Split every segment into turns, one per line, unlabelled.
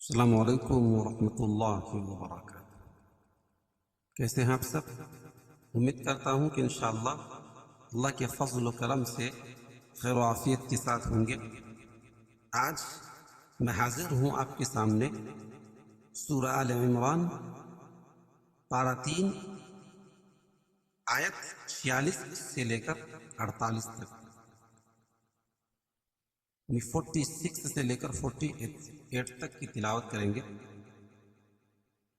السلام علیکم ورحمۃ اللہ وبرکاتہ۔ کیسے ہیں آپ سب؟ امید کرتا ہوں کہ انشاءاللہ اللہ کے فضل و کرم سے خیر و عافیت کے ساتھ ہوں گے۔ آج میں حاضر ہوں آپ کے سامنے سورہ آل عمران پارہ 3 آیت 46 سے لے کر 48 تک، 46 سے لے کر 48 تک کی تلاوت کریں گے،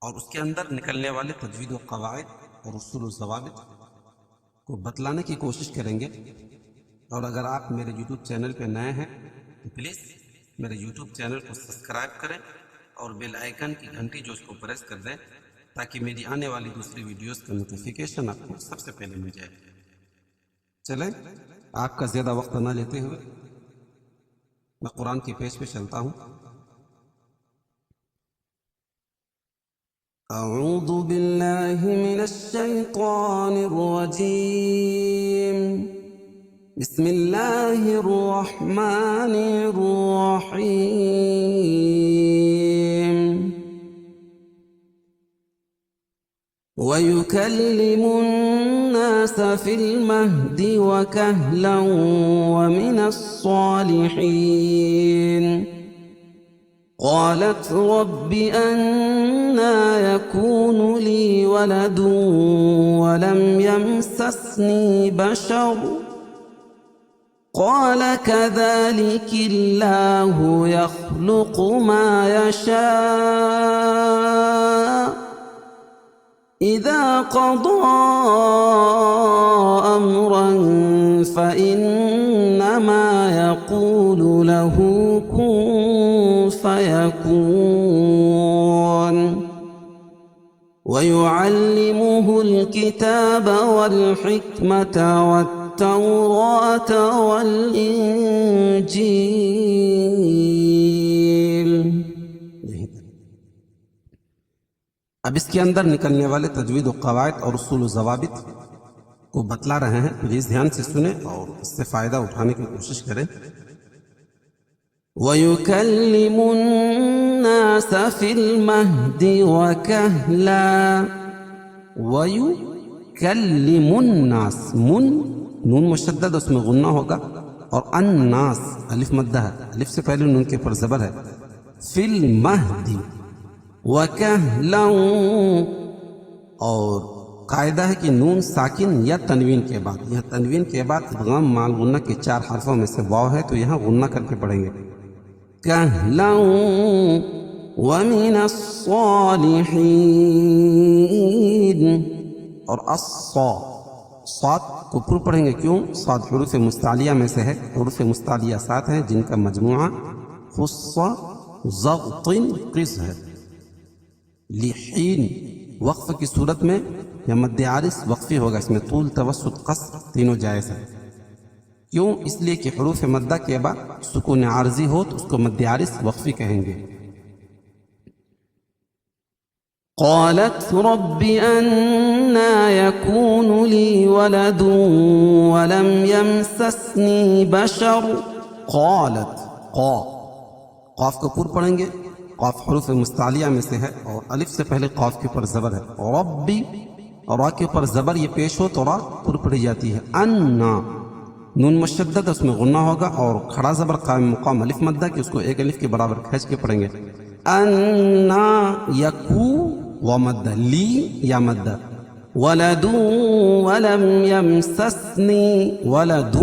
اور اس کے اندر نکلنے والے تجوید و قواعد اور اصول و ضوابط کو بتلانے کی کوشش کریں گے۔ اور اگر آپ میرے یوٹیوب چینل پہ نئے ہیں تو پلیز میرے یوٹیوب چینل کو سبسکرائب کریں اور بیل آئیکن کی گھنٹی جو اس کو پریس کر دیں تاکہ میری آنے والی دوسری ویڈیوز کا نوٹیفیکیشن آپ کو سب سے پہلے مل جائے۔ چلیں آپ کا زیادہ وقت نہ لیتے ہوئے میں قرآن کے پیج پہ چلتا ہوں۔ اعوذ باللہ من الشیطان الرجیم، بسم اللہ الرحمن الرحیم۔ وَيُكَلِّمُ النَّاسَ فِي الْمَهْدِ وَكَهْلًا وَمِنَ الصَّالِحِينَ۔ قالت رب أنى يكون لي ولد ولم يمسسني بشر قال كذلك الله يخلق ما يشاء إذا قضى أمرا فإنما يقول له كن فيكون ويعلمه الكتاب والحكمة والتوراة والإنجيل۔ اب اس کے اندر نکلنے والے تجوید و قواعد اور اصول و ضوابط کو بتلا رہے ہیں، پلیز دھیان سے سنیں اور اس سے فائدہ اٹھانے کی کوشش کریں۔ وَيُكَلِّمُ النَّاسَ فِي الْمَهْدِ وَكَهْلًا۔ وَيُكَلِّمُ النَّاسَ، نون مشدد اس میں غنہ ہوگا، اور الناس الف مدہ ہے، الف سے پہلے نون کے پر زبر ہے۔ فی المہد وَكَهْلًا، اور قاعدہ ہے کہ نون ساکن یا تنوین کے بعد، یہ تنوین کے بعد ادغام مع غنہ کے 4 حرفوں میں سے واو ہے تو یہاں غنہ کر کے پڑھیں گے۔ کہلا ومن الصالحین، اور صاد کو پر پڑھیں گے، کیوں؟ صاد حروف مستعلیہ میں سے ہے، حروف مستعلیہ 7 ہیں جن کا مجموعہ خص ضغط قز ہے۔ لحین وقف کی صورت میں یا مد عارض وقفی ہوگا، اس میں طول توسط قصر تینوں جائز ہے۔ کیوں؟ اس لیے کہ حروف مدہ کے بعد سکون عارضی ہو تو اس کو مد عارض وقفی کہیں گے۔ قالت رب أنى يكون لي ولد ولم يمسسني بشر قالت، قاف کو پر پڑھیں گے، قاف حروف مستعلیہ میں سے ہے اور الف سے پہلے قاف کے اوپر زبر ہے، ربی را کے اوپر زبر یہ پیش ہو تو را پر پڑھی جاتی ہے۔ انا نون مشدد اس میں غنہ ہوگا اور کھڑا زبر قائم مقام الف مدہ کہ اس کو ایک الف کے برابر کھینچ کے پڑھیں گے۔ انا یکو و مدہ، لی یا مدہ، ولد ولم یمسسنی، ولد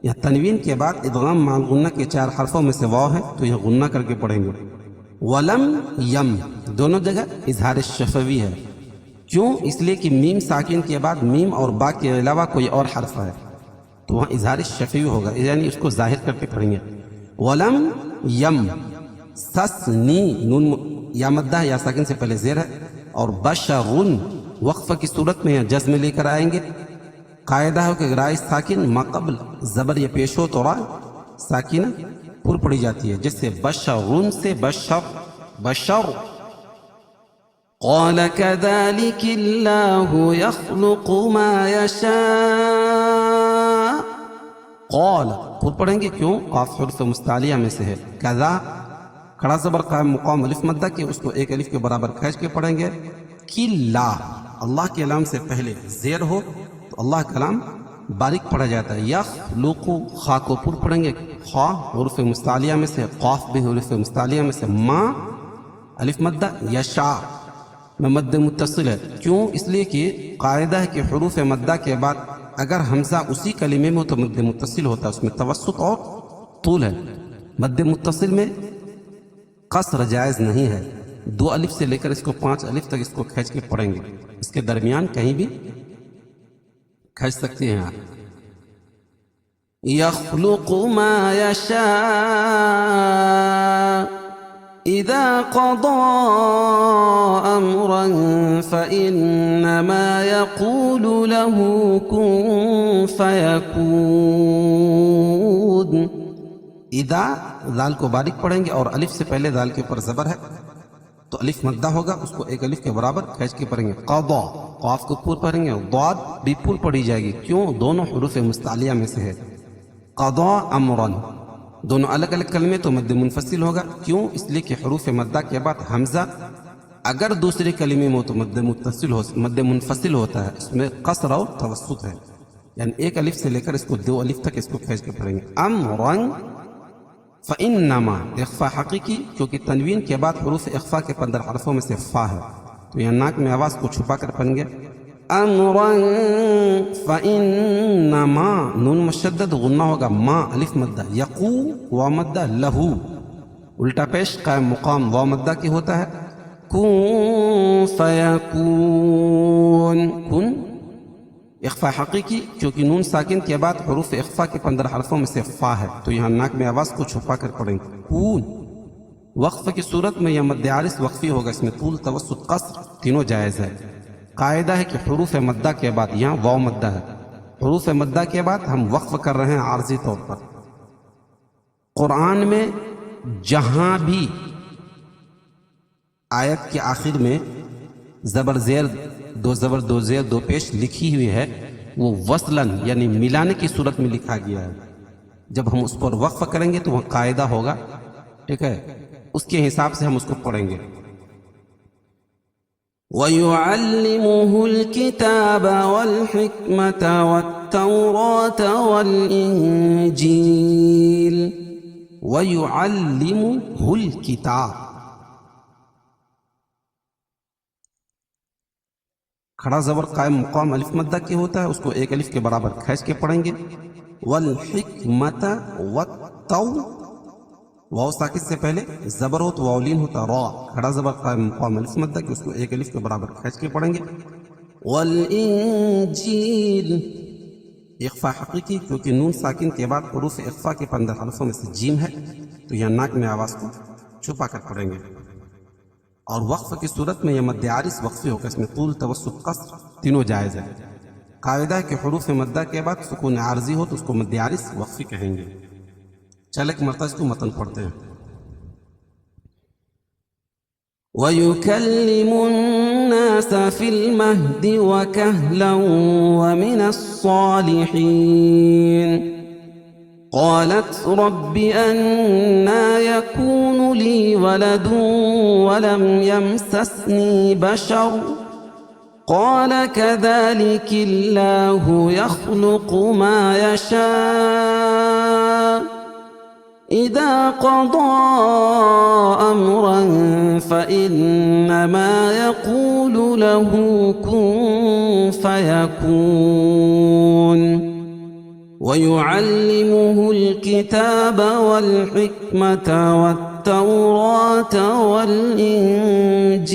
یا تنوین کے بعد ادغام مع غنہ کے 4 حرفوں میں سے واو ہے تو یہ غنہ کر کے پڑھیں گے۔ ولم یم دونوں جگہ اظہار شفوی ہے، کیوں؟ اس لیے کہ میم ساکن کے بعد میم اور با کے علاوہ کوئی اور حرف ہے تو وہاں اظہار شفوی ہوگا، یعنی اس کو ظاہر کر کے پڑھیں گے۔ ولم یم سسنی، نون یا مدہ یا ساکن سے پہلے زیر ہے، اور بشرن وقفہ کی صورت میں یا جزم لے کر آئیں گے۔ قاعدہ ہے کہ رائے ساکن ما قبل زبر یہ پیش ہو تو را ساکنہ پر پڑھی جاتی ہے، جس سے بشرن سے بشر۔ قال كذلك الله يخلق ما يشاء، قال پر پڑھیں گے، کیوں؟ قاف حرف مستعلیہ میں سے ہے۔ کذا کھڑا زبر قائم مقام الف مدہ کے اس کو ایک الف کے برابر کھینچ کے پڑھیں گے. کلا اللہ کے لام سے پہلے زیر ہو تو اللہ کا لام باریک پڑھا جاتا ہے. یخلق خا کو پر پڑھیں گے. خا حروف مستعلیہ میں سے, قاف بھی حروف مستعلیہ میں سے, ما الف مدہ, یشا میں مد متصل ہے. کیوں؟ اس لیے کہ قاعدہ ہے کہ حروف مدہ کے بعد اگر حمزہ اسی کلمے میں ہو تو مد متصل ہوتا ہے, اس میں توسط اور طول ہے. مد متصل میں قصر جائز نہیں ہے. 2 الف سے لے کر اس کو 5 الف تک اس کو کھینچ کے پڑھیں گے. اس کے درمیان کہیں بھی کھینچ سکتے ہیں آپ. یخلق ما یشاء اذا قضى امرا فانما يقول له كن فيكون. اذا ذال کو باریک پڑھیں گے اور الف سے پہلے ذال کے اوپر زبر ہے تو الف مدہ ہوگا, اس کو ایک الف کے برابر کھینچ کے پڑھیں گے. قضا قاف کو پور پڑھیں گے, ضاد بھی پور پڑھی جائے گی. کیوں؟ دونوں حروف مستعلیہ میں سے ہے. قضا امرا دونوں الگ الگ کلمے تو مد منفصل ہوگا. کیوں؟ اس لیے کہ حروف مدہ کے بعد حمزہ اگر دوسرے کلمے میں ہو تو مد منفصل ہوتا ہے, اس میں قصر اور توسط ہے. یعنی ایک الف سے لے کر اس کو 2 الف تک اس کو کھینچ کے پڑھیں گے. امرا فإنما اخفا حقیقی, کیونکہ تنوین کے بعد حروف اخفا کے 15 حرفوں میں سے فا ہے تو یہاں ناک میں آواز کو چھپا کر پڑھیں گے. امرا فإنما نون مشدد غنہ ہوگا, ما الف مدہ, یقو وا مدہ, لہو الٹا پیش قائم مقام وا مدہ کی ہوتا ہے. کن فیکون, کن اخفا حقیقی کیونکہ نون ساکن کے بعد حروف اخفا کے 15 حرفوں میں سے فا ہے تو یہاں ناک میں آواز کو چھپا کر پڑھیں گے. کون وقف کی صورت میں یا مد عارض وقفی ہوگا, اس میں طول توسط قصر تینوں جائز ہے. قاعدہ ہے کہ حروف مدہ کے بعد یہاں واو مدہ ہے, حروف مدہ کے بعد ہم وقف کر رہے ہیں عارضی طور پر. قرآن میں جہاں بھی آیت کے آخر میں زبر زیر 2 زبر 2 زیر 2 پیش لکھی ہوئی ہے وہ وصلاً یعنی ملانے کی صورت میں لکھا گیا ہے. جب ہم اس پر وقف کریں گے تو وہ قاعدہ ہوگا, ٹھیک ہے, اس کے حساب سے ہم اس کو پڑھیں گے. وَيُعَلِّمُهُ الْكِتَابَ وَالْحِكْمَةَ وَالتَّوْرَاةَ وَالْإِنْجِيلَ. وَيُعَلِّمُهُ الْكِتَابَ کھڑا زبر قائم مقام الف مدہ کے ہوتا ہے, اس کو ایک الف کے برابر کھینچ کے پڑھیں گے. والحکمت والتو واو ساکن سے پہلے زبر ہو تو واولین ہوتا را, کھڑا زبر قائم مقام الف مدہ کے اس کو ایک الف کے برابر کھینچ کے پڑھیں گے. والانجیل اخفا حقیقی کیونکہ نون ساکن کے بعد حروف اخفا کے 15 حرفوں میں سے جیم ہے تو یہاں ناک میں آواز کو چھپا کر پڑھیں گے. اور وقف کی صورت میں یہ مد عارض وقفی ہوگا, اس میں طول توسط قصر تینوں جائز ہے. قاعدہ ہے کہ حروف مدہ کے بعد سکون عارضی ہو تو اس کو مد عارض وقفی کہیں گے. چل ایک مرتبہ اس کو متن پڑھتے ہیں. وَيُكَلِّمُ النَّاسَ فِي الْمَهْدِ وَكَهْلًا وَمِنَ الصَّالِحِينَ. قالت رب أنى يكون لي ولد ولم يمسسني بشر قال كذلك الله يخلق ما يشاء إذا قضى أمرا فإنما يقول له كن فيكون. ويعلمه الكتاب والحكمة والتوراة والإنجيل